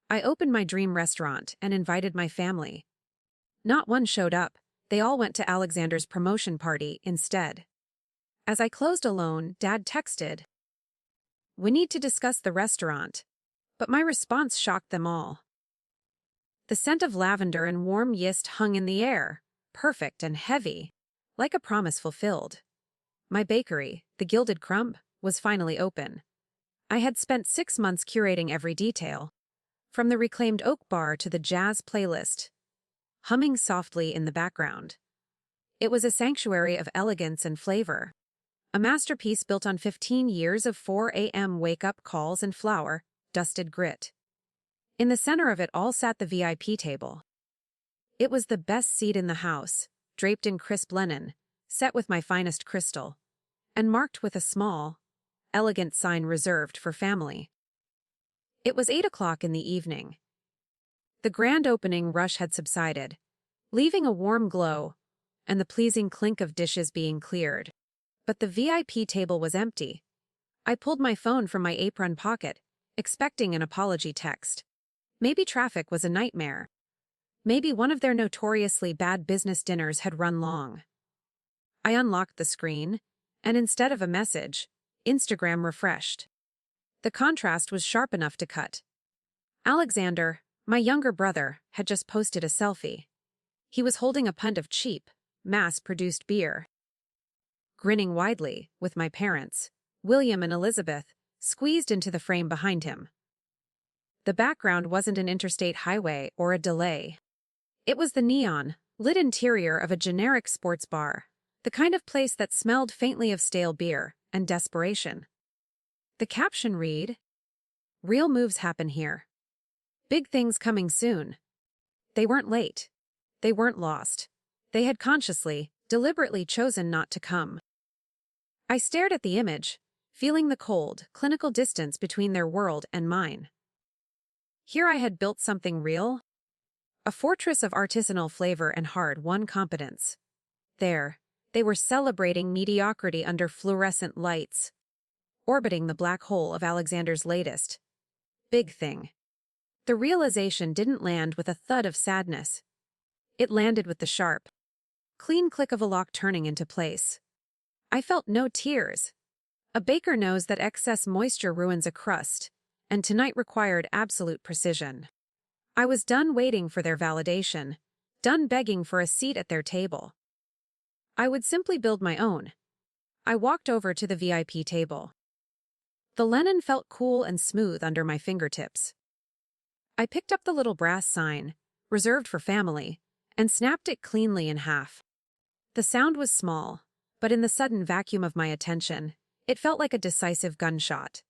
I opened my dream restaurant and invited my family. Not one showed up, they all went to Alexander's promotion party instead. As I closed alone, Dad texted, "We need to discuss the restaurant." But my response shocked them all. The scent of lavender and warm yeast hung in the air, perfect and heavy, like a promise fulfilled. My bakery, the Gilded Crumb, was finally open. I had spent 6 months curating every detail, from the reclaimed oak bar to the jazz playlist, humming softly in the background. It was a sanctuary of elegance and flavor, a masterpiece built on 15 years of 4 a.m. wake-up calls and flour-dusted grit. In the center of it all sat the VIP table. It was the best seat in the house, draped in crisp linen, set with my finest crystal, and marked with a small, elegant sign reserved for family. It was 8 o'clock in the evening. The grand opening rush had subsided, leaving a warm glow and the pleasing clink of dishes being cleared. But the VIP table was empty. I pulled my phone from my apron pocket, expecting an apology text. Maybe traffic was a nightmare. Maybe one of their notoriously bad business dinners had run long. I unlocked the screen, and instead of a message, Instagram refreshed. The contrast was sharp enough to cut. Alexander, my younger brother, had just posted a selfie. He was holding a pint of cheap, mass-produced beer. Grinning widely, with my parents, William and Elizabeth, squeezed into the frame behind him. The background wasn't an interstate highway or a delay. It was the neon, lit interior of a generic sports bar, the kind of place that smelled faintly of stale beer and desperation. The caption read, "Real moves happen here. Big things coming soon." They weren't late. They weren't lost. They had consciously, deliberately chosen not to come. I stared at the image, feeling the cold, clinical distance between their world and mine. Here I had built something real, a fortress of artisanal flavor and hard-won competence. There, they were celebrating mediocrity under fluorescent lights, orbiting the black hole of Alexander's latest big thing. The realization didn't land with a thud of sadness. It landed with the sharp, clean click of a lock turning into place. I felt no tears. A baker knows that excess moisture ruins a crust, and tonight required absolute precision. I was done waiting for their validation, done begging for a seat at their table. I would simply build my own. I walked over to the VIP table. The linen felt cool and smooth under my fingertips. I picked up the little brass sign, reserved for family, and snapped it cleanly in half. The sound was small, but in the sudden vacuum of my attention, it felt like a decisive gunshot.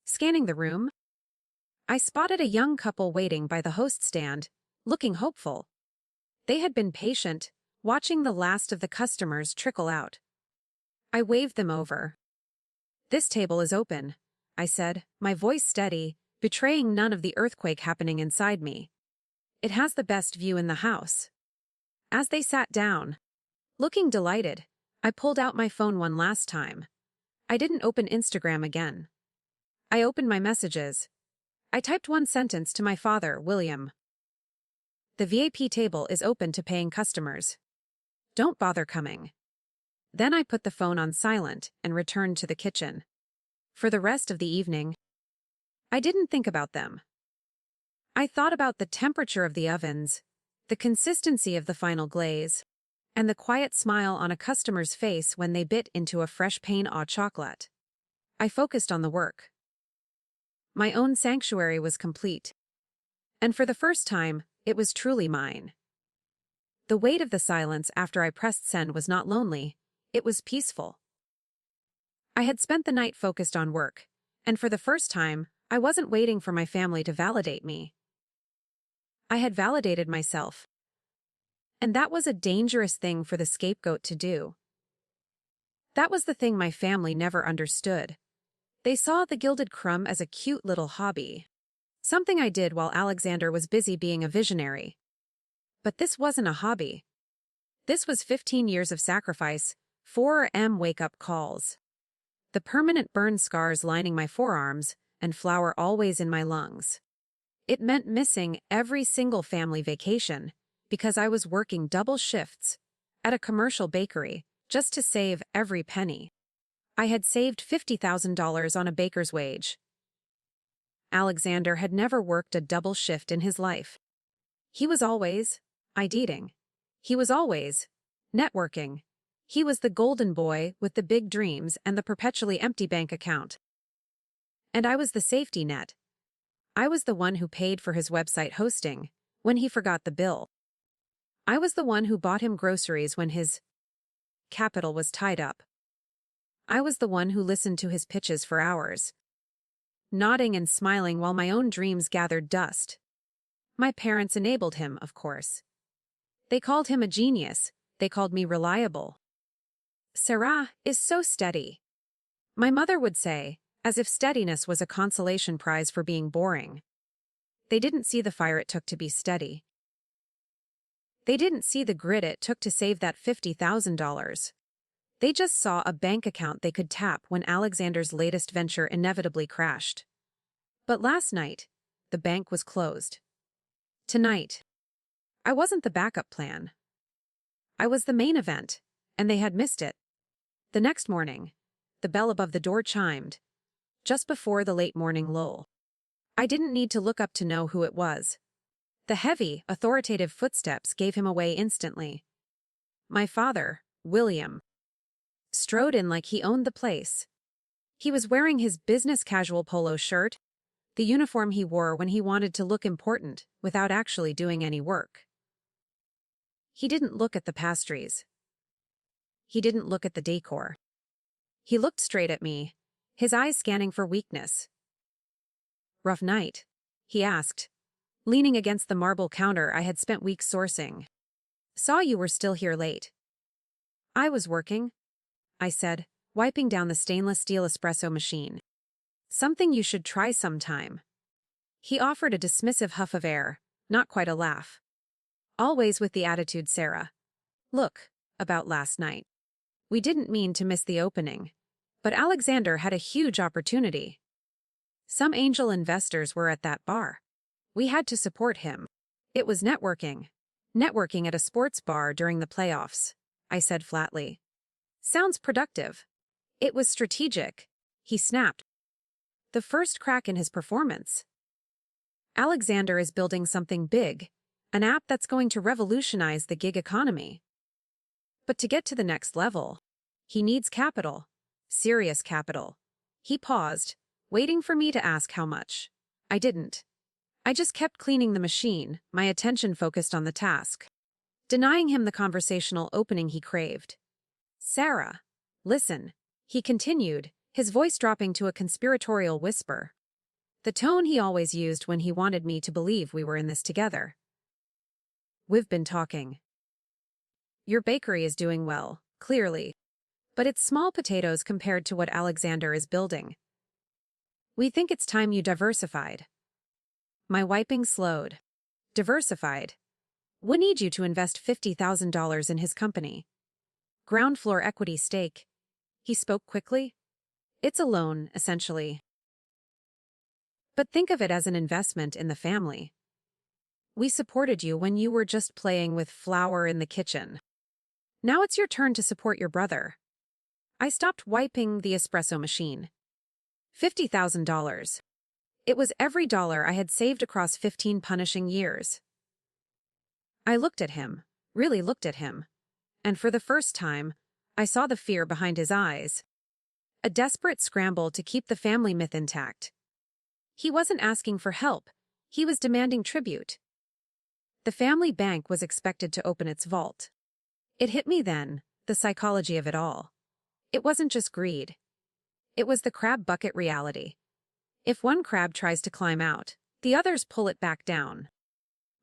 Scanning the room, I spotted a young couple waiting by the host stand, looking hopeful. They had been patient, watching the last of the customers trickle out. I waved them over. "This table is open," I said, my voice steady, betraying none of the earthquake happening inside me. "It has the best view in the house." As they sat down, looking delighted, I pulled out my phone one last time. I didn't open Instagram again. I opened my messages. I typed one sentence to my father, William. "The VIP table is open to paying customers. Don't bother coming." Then I put the phone on silent and returned to the kitchen. For the rest of the evening, I didn't think about them. I thought about the temperature of the ovens, the consistency of the final glaze, and the quiet smile on a customer's face when they bit into a fresh pain au chocolat. I focused on the work. My own sanctuary was complete. And for the first time, it was truly mine. The weight of the silence after I pressed send was not lonely, it was peaceful. I had spent the night focused on work, and for the first time, I wasn't waiting for my family to validate me. I had validated myself. And that was a dangerous thing for the scapegoat to do. That was the thing my family never understood. They saw the Gilded Crumb as a cute little hobby, something I did while Alexander was busy being a visionary. But this wasn't a hobby. This was 15 years of sacrifice, 4 a.m. wake-up calls. The permanent burn scars lining my forearms, and flour always in my lungs. It meant missing every single family vacation because I was working double shifts at a commercial bakery just to save every penny. I had saved $50,000 on a baker's wage. Alexander had never worked a double shift in his life. He was always eating. He was always networking. He was the golden boy with the big dreams and the perpetually empty bank account. And I was the safety net. I was the one who paid for his website hosting when he forgot the bill. I was the one who bought him groceries when his capital was tied up. I was the one who listened to his pitches for hours, nodding and smiling while my own dreams gathered dust. My parents enabled him, of course. They called him a genius. They called me reliable. Sarah is so steady. My mother would say, as if steadiness was a consolation prize for being boring. They didn't see the fire it took to be steady. They didn't see the grit it took to save that $50,000. They just saw a bank account they could tap when Alexander's latest venture inevitably crashed. But last night, the bank was closed. Tonight, I wasn't the backup plan. I was the main event, and they had missed it. The next morning, the bell above the door chimed, just before the late morning lull. I didn't need to look up to know who it was. The heavy, authoritative footsteps gave him away instantly. My father, William, strode in like he owned the place. He was wearing his business casual polo shirt, the uniform he wore when he wanted to look important without actually doing any work. He didn't look at the pastries. He didn't look at the decor. He looked straight at me, his eyes scanning for weakness. "Rough night?" he asked, leaning against the marble counter I had spent weeks sourcing. "Saw you were still here late." "I was working," I said, wiping down the stainless steel espresso machine. "Something you should try sometime." He offered a dismissive huff of air, not quite a laugh. Always with the attitude Sarah. "Look, about last night. We didn't mean to miss the opening, but Alexander had a huge opportunity. Some angel investors were at that bar. We had to support him. It was networking. Networking at a sports bar during the playoffs," I said flatly. "Sounds productive." "It was strategic," he snapped. The first crack in his performance. Alexander is building something big, an app that's going to revolutionize the gig economy. But to get to the next level, he needs capital. Serious capital. He paused, waiting for me to ask how much. I didn't. I just kept cleaning the machine, my attention focused on the task, denying him the conversational opening he craved. "Sarah, listen," he continued, his voice dropping to a conspiratorial whisper, the tone he always used when he wanted me to believe we were in this together. "We've been talking. Your bakery is doing well, clearly, but it's small potatoes compared to what Alexander is building. We think it's time you diversified." My wiping slowed. "Diversified? We need you to invest $50,000 in his company. Ground floor equity stake." He spoke quickly. "It's a loan, essentially. But think of it as an investment in the family. We supported you when you were just playing with flour in the kitchen. Now it's your turn to support your brother." I stopped wiping the espresso machine. $50,000. It was every dollar I had saved across 15 punishing years. I looked at him, really looked at him, and for the first time, I saw the fear behind his eyes. A desperate scramble to keep the family myth intact. He wasn't asking for help, he was demanding tribute. The family bank was expected to open its vault. It hit me then, the psychology of it all. It wasn't just greed. It was the crab bucket reality. If one crab tries to climb out, the others pull it back down.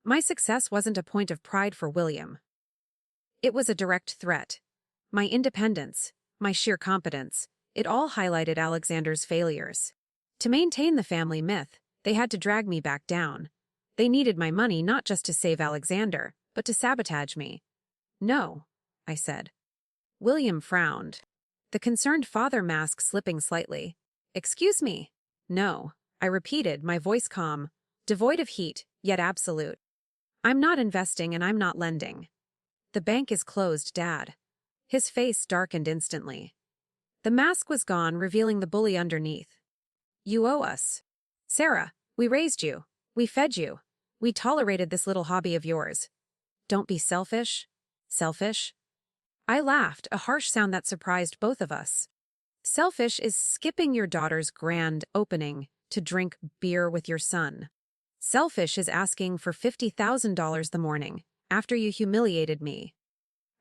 My success wasn't a point of pride for William. It was a direct threat. My independence, my sheer competence, it all highlighted Alexander's failures. To maintain the family myth, they had to drag me back down. They needed my money not just to save Alexander, but to sabotage me. "No," I said. William frowned, the concerned father mask slipping slightly. "Excuse me." "No," I repeated, my voice calm. Devoid of heat, yet absolute. I'm not investing and I'm not lending. The bank is closed, Dad. His face darkened instantly. The mask was gone, revealing the bully underneath. You owe us. Sarah, we raised you. We fed you. We tolerated this little hobby of yours. Don't be selfish. Selfish? I laughed, a harsh sound that surprised both of us. Selfish is skipping your daughter's grand opening to drink beer with your son. Selfish is asking for $50,000 the morning after you humiliated me.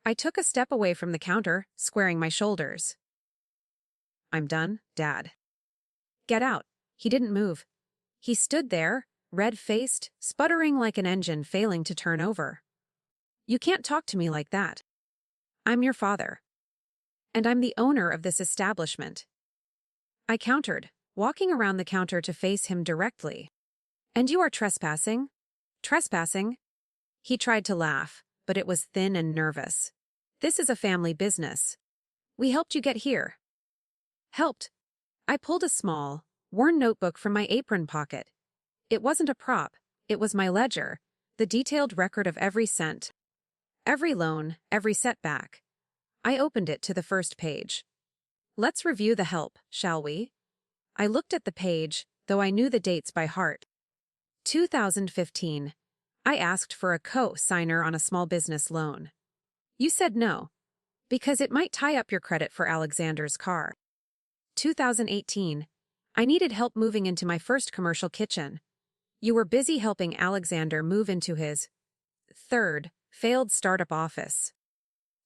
I took a step away from the counter, squaring my shoulders. I'm done, Dad. Get out. He didn't move. He stood there, red-faced, sputtering like an engine failing to turn over. You can't talk to me like that. I'm your father. And I'm the owner of this establishment. I countered, walking around the counter to face him directly. And you are trespassing? Trespassing? He tried to laugh, but it was thin and nervous. This is a family business. We helped you get here. Helped. I pulled a small, worn notebook from my apron pocket. It wasn't a prop, it was my ledger, the detailed record of every cent. Every loan, every setback. I opened it to the first page. Let's review the help, shall we? I looked at the page, though I knew the dates by heart. 2015. I asked for a co-signer on a small business loan. You said no, because it might tie up your credit for Alexander's car. 2018. I needed help moving into my first commercial kitchen. You were busy helping Alexander move into his third failed startup office.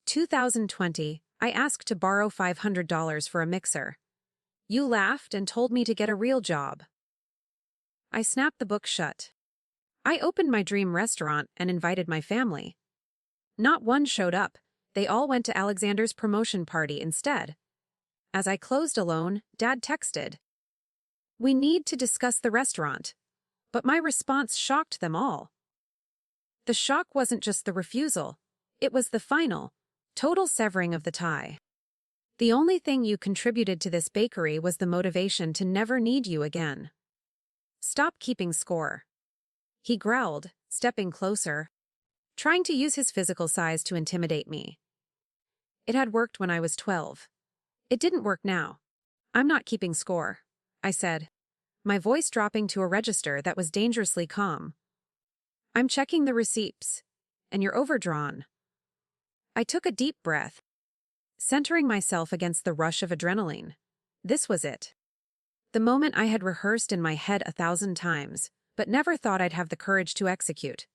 2020. I asked to borrow $500 for a mixer. You laughed and told me to get a real job. I snapped the book shut. I opened my dream restaurant and invited my family. Not one showed up. They all went to Alexander's promotion party instead. As I closed alone, Dad texted. We need to discuss the restaurant. But my response shocked them all. The shock wasn't just the refusal. It was the final, total severing of the tie. The only thing you contributed to this bakery was the motivation to never need you again. Stop keeping score. He growled, stepping closer, trying to use his physical size to intimidate me. It had worked when I was 12. It didn't work now. I'm not keeping score, I said, my voice dropping to a register that was dangerously calm. I'm checking the receipts, and you're overdrawn. I took a deep breath, centering myself against the rush of adrenaline. This was it. The moment I had rehearsed in my head 1,000 times, but never thought I'd have the courage to execute.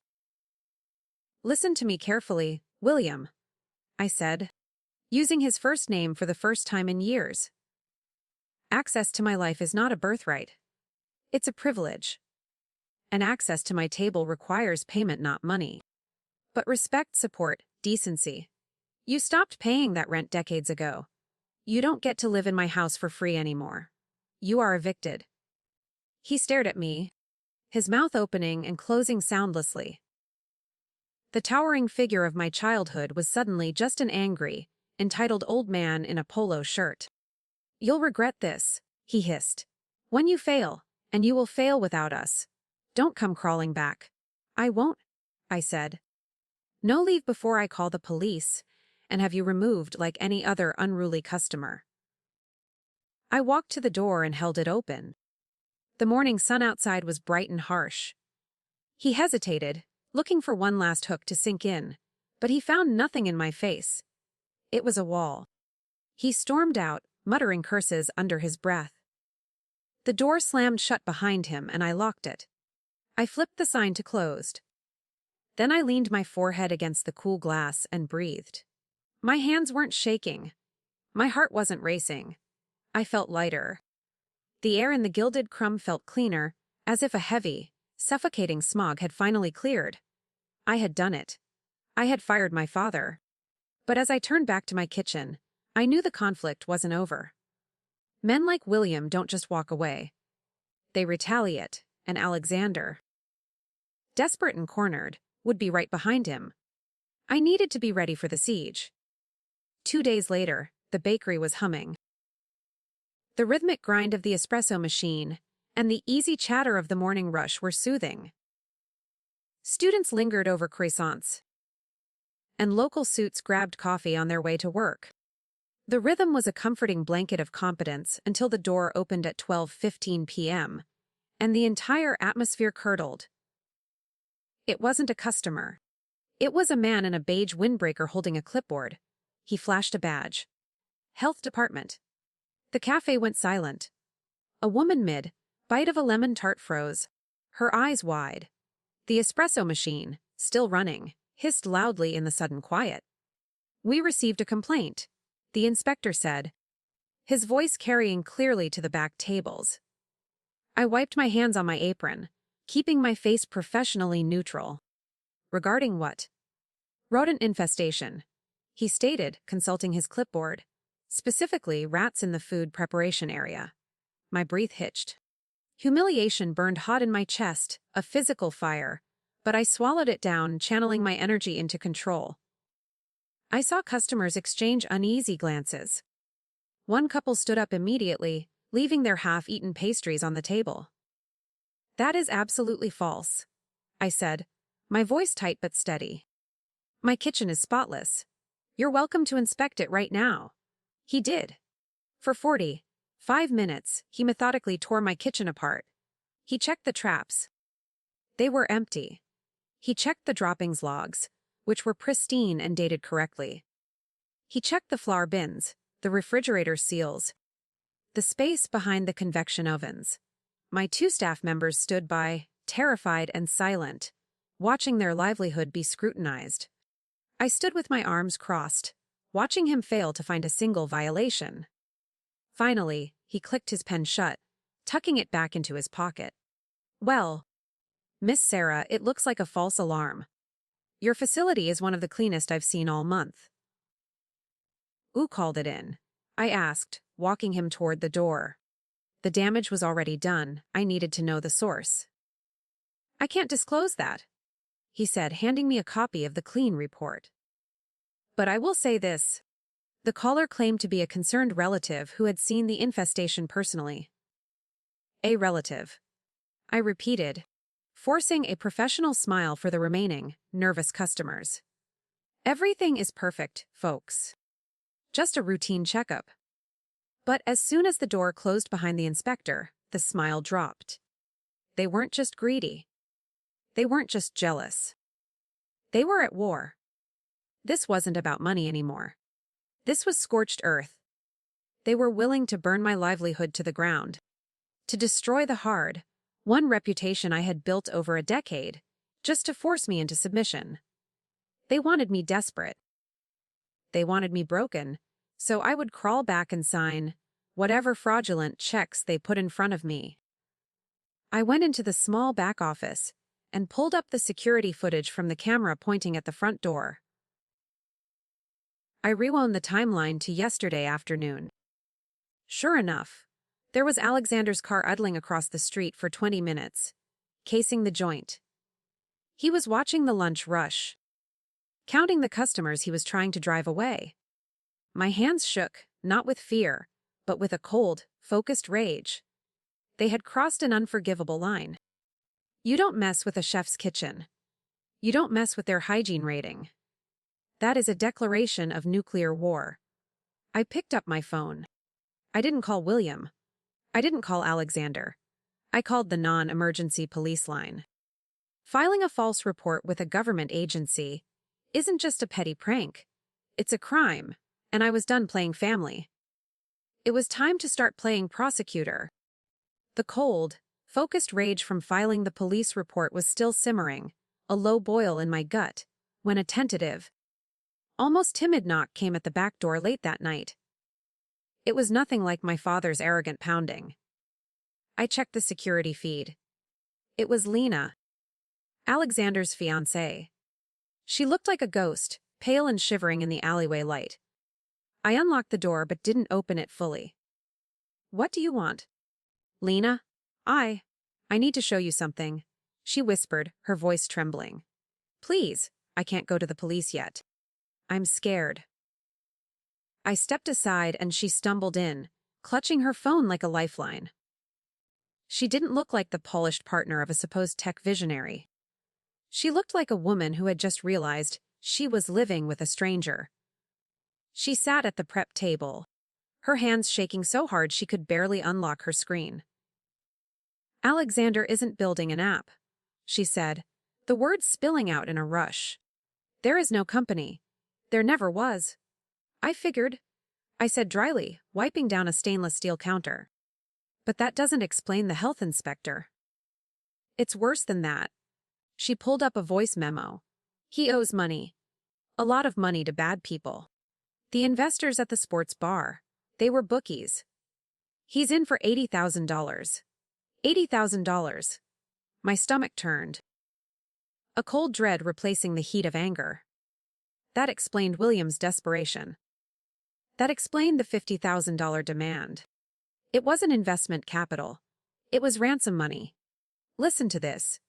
Listen to me carefully, William, I said, using his first name for the first time in years. Access to my life is not a birthright. It's a privilege. And access to my table requires payment, not money. But respect, support, decency. You stopped paying that rent decades ago. You don't get to live in my house for free anymore. You are evicted. He stared at me, his mouth opening and closing soundlessly. The towering figure of my childhood was suddenly just an angry, entitled old man in a polo shirt. You'll regret this, he hissed. When you fail, and you will fail without us. Don't come crawling back. I won't, I said. No leave before I call the police and have you removed like any other unruly customer. I walked to the door and held it open. The morning sun outside was bright and harsh. He hesitated, looking for one last hook to sink in, but he found nothing in my face. It was a wall. He stormed out, muttering curses under his breath. The door slammed shut behind him and I locked it. I flipped the sign to closed. Then I leaned my forehead against the cool glass and breathed. My hands weren't shaking. My heart wasn't racing. I felt lighter. The air in the Gilded Crumb felt cleaner, as if a heavy, suffocating smog had finally cleared. I had done it. I had fired my father. But as I turned back to my kitchen, I knew the conflict wasn't over. Men like William don't just walk away. They retaliate, and Alexander, desperate and cornered, would be right behind him. I needed to be ready for the siege. 2 days later, the bakery was humming. The rhythmic grind of the espresso machine and the easy chatter of the morning rush were soothing. Students lingered over croissants, and local suits grabbed coffee on their way to work. The rhythm was a comforting blanket of competence until the door opened at 12:15 p.m., and the entire atmosphere curdled. It wasn't a customer. It was a man in a beige windbreaker holding a clipboard. He flashed a badge. Health Department. The cafe went silent. A woman mid-bite of a lemon tart froze, her eyes wide. The espresso machine, still running, hissed loudly in the sudden quiet. "We received a complaint," the inspector said, his voice carrying clearly to the back tables. I wiped my hands on my apron, keeping my face professionally neutral. "Regarding what?" "Rodent infestation," he stated, consulting his clipboard. "Specifically, rats in the food preparation area." My breath hitched. Humiliation burned hot in my chest, a physical fire, but I swallowed it down, channeling my energy into control. I saw customers exchange uneasy glances. One couple stood up immediately, leaving their half-eaten pastries on the table. "That is absolutely false," I said, my voice tight but steady. "My kitchen is spotless. You're welcome to inspect it right now." He did. For 45 minutes, he methodically tore my kitchen apart. He checked the traps. They were empty. He checked the droppings logs, which were pristine and dated correctly. He checked the flour bins, the refrigerator seals, the space behind the convection ovens. My 2 staff members stood by, terrified and silent, watching their livelihood be scrutinized. I stood with my arms crossed, watching him fail to find a single violation. Finally, he clicked his pen shut, tucking it back into his pocket. "Well, Miss Sarah, it looks like a false alarm. Your facility is one of the cleanest I've seen all month." "Who called it in?" I asked, walking him toward the door. The damage was already done. I needed to know the source. "I can't disclose that," he said, handing me a copy of the clean report. "But I will say this." The caller claimed to be a concerned relative who had seen the infestation personally. "A relative," I repeated, forcing a professional smile for the remaining, nervous customers. "Everything is perfect, folks. Just a routine checkup." But as soon as the door closed behind the inspector, the smile dropped. They weren't just greedy. They weren't just jealous. They were at war. This wasn't about money anymore. This was scorched earth. They were willing to burn my livelihood to the ground, to destroy the hard-won reputation I had built over a decade, just to force me into submission. They wanted me desperate. They wanted me broken, so I would crawl back and sign whatever fraudulent checks they put in front of me. I went into the small back office and pulled up the security footage from the camera pointing at the front door. I rewound the timeline to yesterday afternoon. Sure enough, there was Alexander's car idling across the street for 20 minutes, casing the joint. He was watching the lunch rush, counting the customers he was trying to drive away. My hands shook, not with fear, but with a cold, focused rage. They had crossed an unforgivable line. You don't mess with a chef's kitchen. You don't mess with their hygiene rating. That is a declaration of nuclear war. I picked up my phone. I didn't call William. I didn't call Alexander. I called the non-emergency police line. Filing a false report with a government agency isn't just a petty prank. It's a crime, and I was done playing family. It was time to start playing prosecutor. The cold, focused rage from filing the police report was still simmering, a low boil in my gut, when a tentative, almost timid knock came at the back door late that night. It was nothing like my father's arrogant pounding. I checked the security feed. It was Lena, Alexander's fiancée. She looked like a ghost, pale and shivering in the alleyway light. I unlocked the door but didn't open it fully. "What do you want?" "Lena, I need to show you something," she whispered, her voice trembling. "Please, I can't go to the police yet. I'm scared." I stepped aside and she stumbled in, clutching her phone like a lifeline. She didn't look like the polished partner of a supposed tech visionary. She looked like a woman who had just realized she was living with a stranger. She sat at the prep table, her hands shaking so hard she could barely unlock her screen. "Alexander isn't building an app," she said, the words spilling out in a rush. "There is no company. There never was." "I figured," I said dryly, wiping down a stainless steel counter. "But that doesn't explain the health inspector." "It's worse than that." She pulled up a voice memo. "He owes money. A lot of money to bad people. The investors at the sports bar. They were bookies. He's in for $80,000. $80,000. My stomach turned. A cold dread replacing the heat of anger. That explained William's desperation. That explained the $50,000 demand. It wasn't investment capital. It was ransom money. "Listen to this,"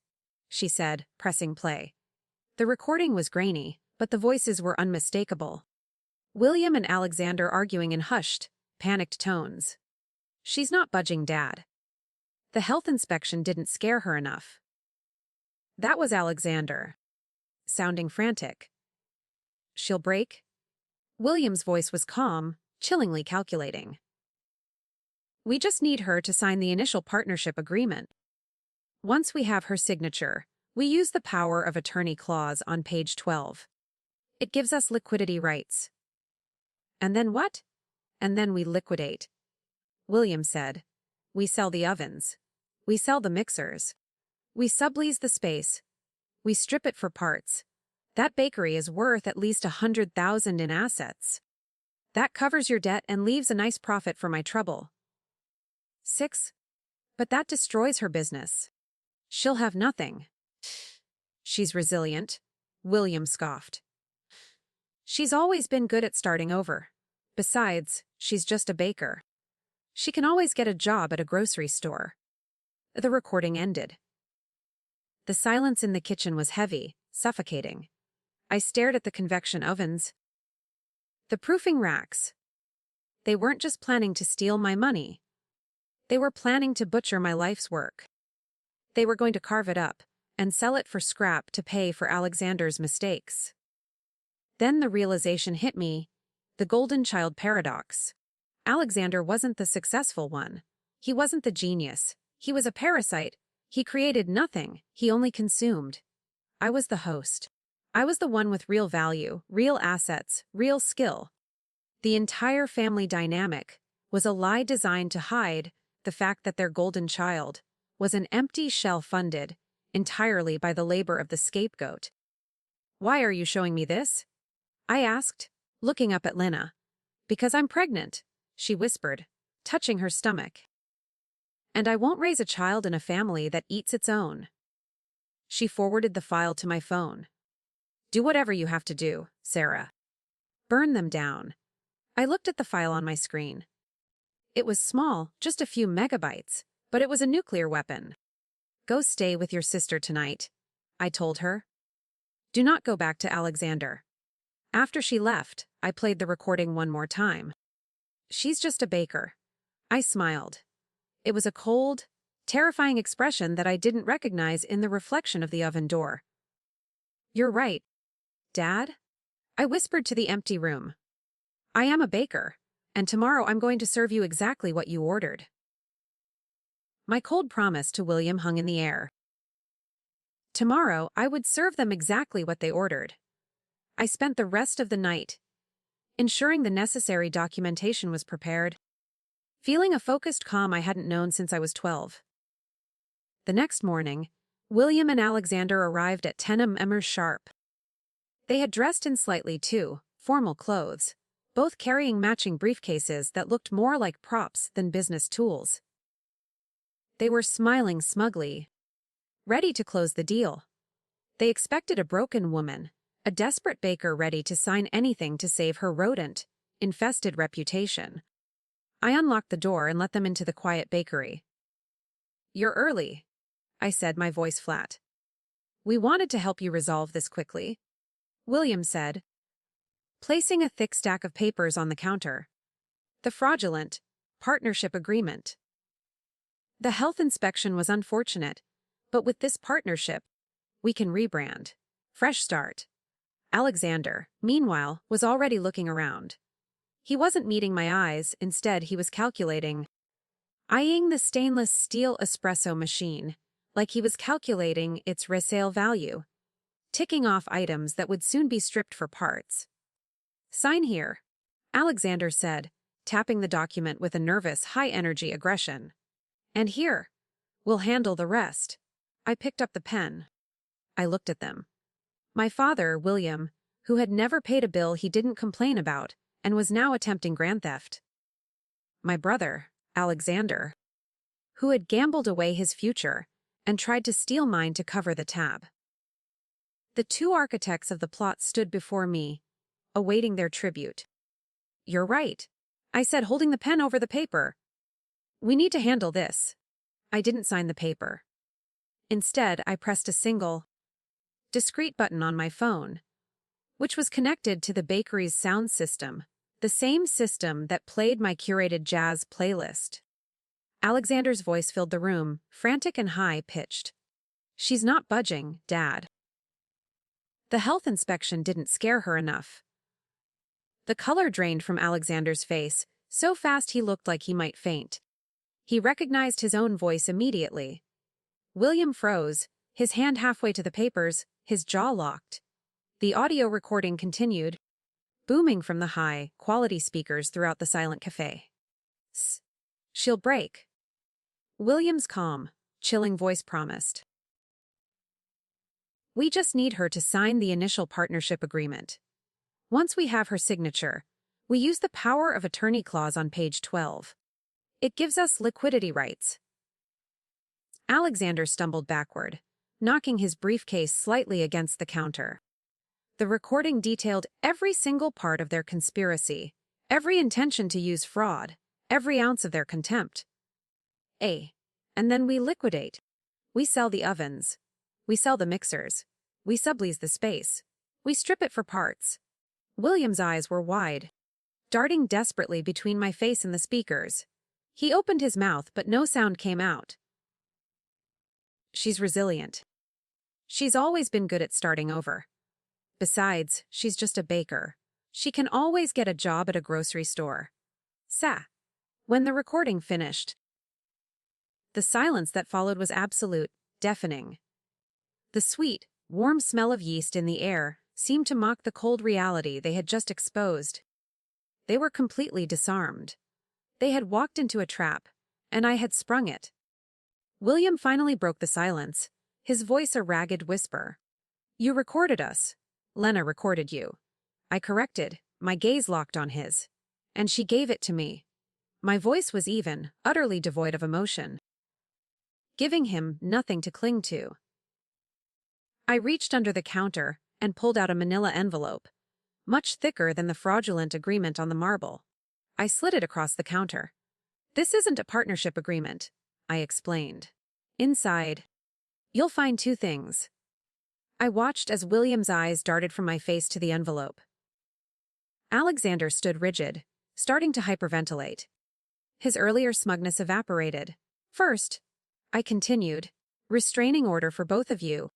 she said, pressing play. The recording was grainy, but the voices were unmistakable. William and Alexander arguing in hushed, panicked tones. "She's not budging, Dad." The health inspection didn't scare her enough. That was Alexander, sounding frantic. "She'll break?" William's voice was calm, chillingly calculating. "We just need her to sign the initial partnership agreement. Once we have her signature, we use the power of attorney clause on page 12. It gives us liquidity rights." "And then what?" "And then we liquidate," William said. "We sell the ovens. We sell the mixers. We sublease the space. We strip it for parts. That bakery is worth at least $100,000 in assets. That covers your debt and leaves a nice profit for my trouble." 6. But that destroys her business. She'll have nothing. "She's resilient," William scoffed. "She's always been good at starting over. Besides, she's just a baker. She can always get a job at a grocery store." The recording ended. The silence in the kitchen was heavy, suffocating. I stared at the convection ovens. The proofing racks. They weren't just planning to steal my money. They were planning to butcher my life's work. They were going to carve it up and sell it for scrap to pay for Alexander's mistakes. Then the realization hit me, the golden child paradox. Alexander wasn't the successful one. He wasn't the genius. He was a parasite. He created nothing. He only consumed. I was the host. I was the one with real value, real assets, real skill. The entire family dynamic was a lie designed to hide the fact that their golden child was an empty shell funded entirely by the labor of the scapegoat. "Why are you showing me this?" I asked, looking up at Lena. "Because I'm pregnant," she whispered, touching her stomach. "And I won't raise a child in a family that eats its own." She forwarded the file to my phone. "Do whatever you have to do, Sarah. Burn them down." I looked at the file on my screen. It was small, just a few megabytes, but it was a nuclear weapon. "Go stay with your sister tonight," I told her. "Do not go back to Alexander." After she left, I played the recording one more time. "She's just a baker." I smiled. It was a cold, terrifying expression that I didn't recognize in the reflection of the oven door. "You're right, Dad," I whispered to the empty room. "I am a baker, and tomorrow I'm going to serve you exactly what you ordered." My cold promise to William hung in the air. Tomorrow, I would serve them exactly what they ordered. I spent the rest of the night ensuring the necessary documentation was prepared, feeling a focused calm I hadn't known since I was 12. The next morning, William and Alexander arrived at 10 a.m. sharp. They had dressed in slightly, too, formal clothes, both carrying matching briefcases that looked more like props than business tools. They were smiling smugly, ready to close the deal. They expected a broken woman, a desperate baker ready to sign anything to save her rodent-infested reputation. I unlocked the door and let them into the quiet bakery. "You're early," I said, my voice flat. "We wanted to help you resolve this quickly," William said, placing a thick stack of papers on the counter. "The fraudulent partnership agreement." The health inspection was unfortunate, but with this partnership, we can rebrand. Fresh start. Alexander, meanwhile, was already looking around. He wasn't meeting my eyes, instead he was calculating. Eyeing the stainless steel espresso machine, like he was calculating its resale value. Ticking off items that would soon be stripped for parts. Sign here, Alexander said, tapping the document with a nervous, high-energy aggression. And here. We'll handle the rest. I picked up the pen. I looked at them. My father, William, who had never paid a bill he didn't complain about, and was now attempting grand theft. My brother, Alexander, who had gambled away his future and tried to steal mine to cover the tab. The two architects of the plot stood before me, awaiting their tribute. You're right, I said, holding the pen over the paper. We need to handle this. I didn't sign the paper. Instead, I pressed a single, discreet button on my phone, which was connected to the bakery's sound system, the same system that played my curated jazz playlist. Alexander's voice filled the room, frantic and high-pitched. She's not budging, Dad. The health inspection didn't scare her enough. The color drained from Alexander's face, so fast he looked like he might faint. He recognized his own voice immediately. William froze, his hand halfway to the papers, his jaw locked. The audio recording continued, booming from the high-quality speakers throughout the silent cafe. She'll break. William's calm, chilling voice promised. We just need her to sign the initial partnership agreement. Once we have her signature, we use the power of attorney clause on page 12. It gives us liquidity rights. Alexander stumbled backward, knocking his briefcase slightly against the counter. The recording detailed every single part of their conspiracy, every intention to use fraud, every ounce of their contempt. And then we liquidate. We sell the ovens. We sell the mixers. We sublease the space. We strip it for parts. William's eyes were wide, darting desperately between my face and the speakers. He opened his mouth, but no sound came out. She's resilient. She's always been good at starting over. Besides, she's just a baker. She can always get a job at a grocery store. When the recording finished, the silence that followed was absolute, deafening. The sweet, warm smell of yeast in the air seemed to mock the cold reality they had just exposed. They were completely disarmed. They had walked into a trap, and I had sprung it. William finally broke the silence, his voice a ragged whisper. You recorded us. Lena recorded you. I corrected, my gaze locked on his. And she gave it to me. My voice was even, utterly devoid of emotion, giving him nothing to cling to. I reached under the counter and pulled out a manila envelope, much thicker than the fraudulent agreement on the marble. I slid it across the counter. This isn't a partnership agreement, I explained. Inside, you'll find two things. I watched as William's eyes darted from my face to the envelope. Alexander stood rigid, starting to hyperventilate. His earlier smugness evaporated. First, I continued, restraining order for both of you,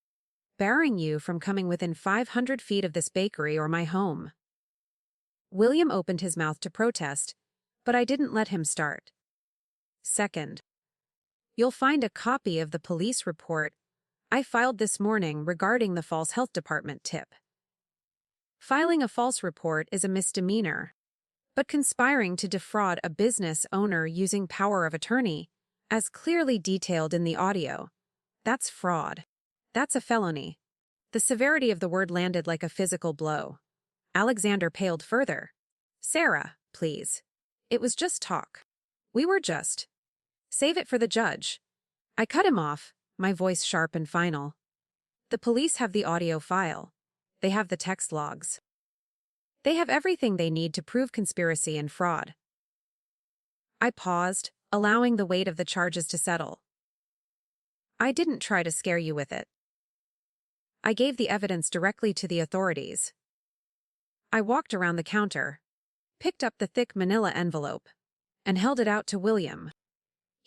barring you from coming within 500 feet of this bakery or my home. William opened his mouth to protest, but I didn't let him start. Second, you'll find a copy of the police report I filed this morning regarding the false health department tip. Filing a false report is a misdemeanor, but conspiring to defraud a business owner using power of attorney, as clearly detailed in the audio, that's fraud. That's a felony. The severity of the word landed like a physical blow. Alexander paled further. Sarah, please. It was just talk. We were just. Save it for the judge. I cut him off, my voice sharp and final. The police have the audio file. They have the text logs. They have everything they need to prove conspiracy and fraud. I paused, allowing the weight of the charges to settle. I didn't try to scare you with it. I gave the evidence directly to the authorities. I walked around the counter, picked up the thick manila envelope, and held it out to William.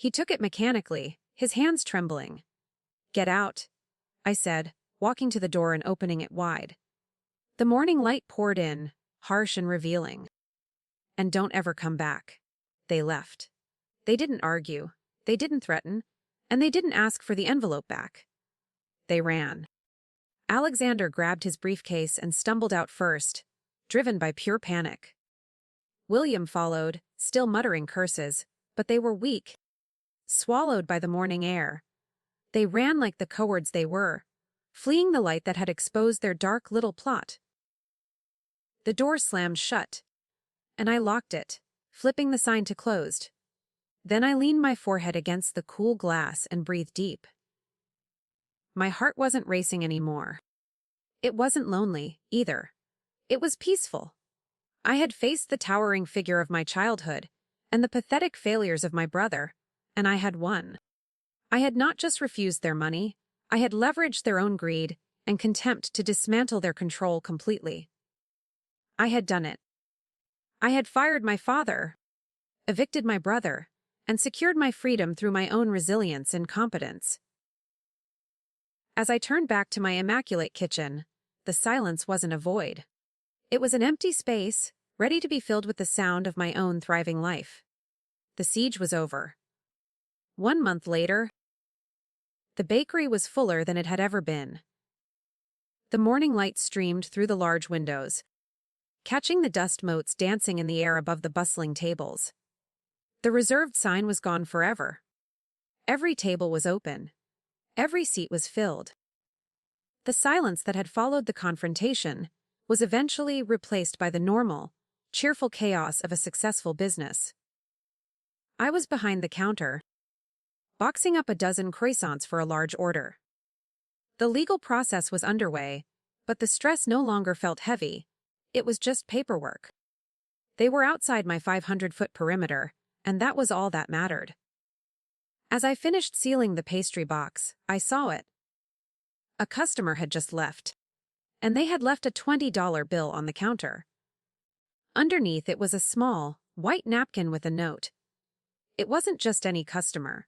He took it mechanically, his hands trembling. "Get out," I said, walking to the door and opening it wide. The morning light poured in, harsh and revealing. "And don't ever come back." They left. They didn't argue, they didn't threaten, and they didn't ask for the envelope back. They ran. Alexander grabbed his briefcase and stumbled out first, driven by pure panic. William followed, still muttering curses, but they were weak, swallowed by the morning air. They ran like the cowards they were, fleeing the light that had exposed their dark little plot. The door slammed shut, and I locked it, flipping the sign to closed. Then I leaned my forehead against the cool glass and breathed deep. My heart wasn't racing anymore. It wasn't lonely, either. It was peaceful. I had faced the towering figure of my childhood and the pathetic failures of my brother, and I had won. I had not just refused their money, I had leveraged their own greed and contempt to dismantle their control completely. I had done it. I had fired my father, evicted my brother, and secured my freedom through my own resilience and competence. As I turned back to my immaculate kitchen, the silence wasn't a void. It was an empty space, ready to be filled with the sound of my own thriving life. The siege was over. 1 month later, the bakery was fuller than it had ever been. The morning light streamed through the large windows, catching the dust motes dancing in the air above the bustling tables. The reserved sign was gone forever. Every table was open. Every seat was filled. The silence that had followed the confrontation was eventually replaced by the normal, cheerful chaos of a successful business. I was behind the counter, boxing up a dozen croissants for a large order. The legal process was underway, but the stress no longer felt heavy. It was just paperwork. They were outside my 500-foot perimeter, and that was all that mattered. As I finished sealing the pastry box, I saw it. A customer had just left, and they had left a $20 bill on the counter. Underneath it was a small, white napkin with a note. It wasn't just any customer.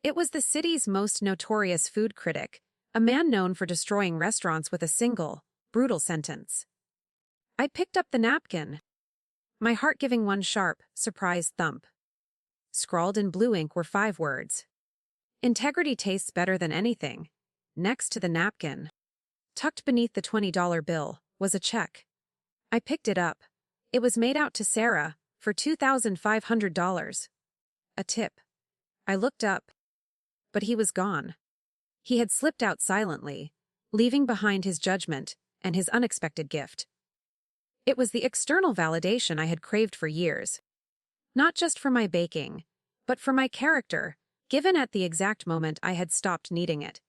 It was the city's most notorious food critic, a man known for destroying restaurants with a single, brutal sentence. I picked up the napkin, my heart giving one sharp, surprised thump. Scrawled in blue ink were 5 words. "Integrity tastes better than anything." Next to the napkin, tucked beneath the $20 bill, was a check. I picked it up. It was made out to Sarah for $2,500. A tip. I looked up, but he was gone. He had slipped out silently, leaving behind his judgment and his unexpected gift. It was the external validation I had craved for years. Not just for my baking, but for my character, given at the exact moment I had stopped needing it.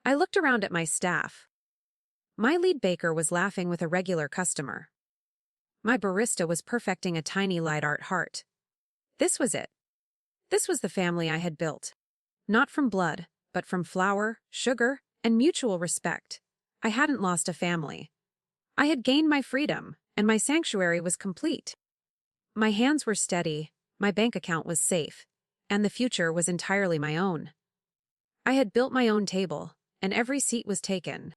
I looked around at my staff. My lead baker was laughing with a regular customer. My barista was perfecting a tiny light art heart. This was it. This was the family I had built. Not from blood, but from flour, sugar, and mutual respect. I hadn't lost a family. I had gained my freedom, and my sanctuary was complete. My hands were steady, my bank account was safe, and the future was entirely my own. I had built my own table, and every seat was taken.